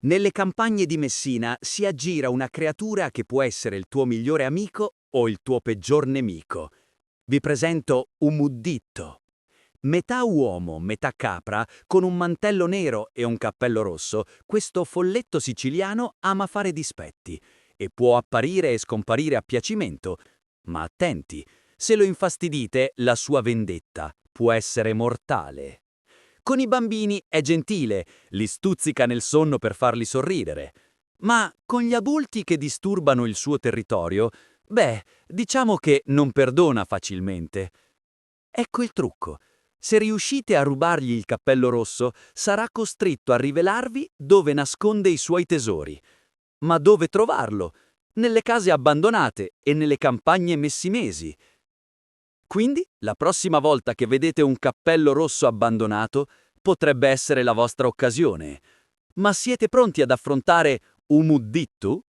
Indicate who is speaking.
Speaker 1: Nelle campagne di Messina si aggira una creatura che può essere il tuo migliore amico o il tuo peggior nemico. Vi presento un mudditto. Metà uomo, metà capra, con un mantello nero e un cappello rosso, questo folletto siciliano ama fare dispetti e può apparire e scomparire a piacimento. Ma attenti, se lo infastidite, la sua vendetta può essere mortale. Con i bambini è gentile, li stuzzica nel sonno per farli sorridere. Ma con gli adulti che disturbano il suo territorio, diciamo che non perdona facilmente. Ecco il trucco. Se riuscite a rubargli il cappello rosso, sarà costretto a rivelarvi dove nasconde i suoi tesori. Ma dove trovarlo? Nelle case abbandonate e nelle campagne messinesi. Quindi, la prossima volta che vedete un cappello rosso abbandonato, potrebbe essere la vostra occasione. Ma siete pronti ad affrontare un muddittu?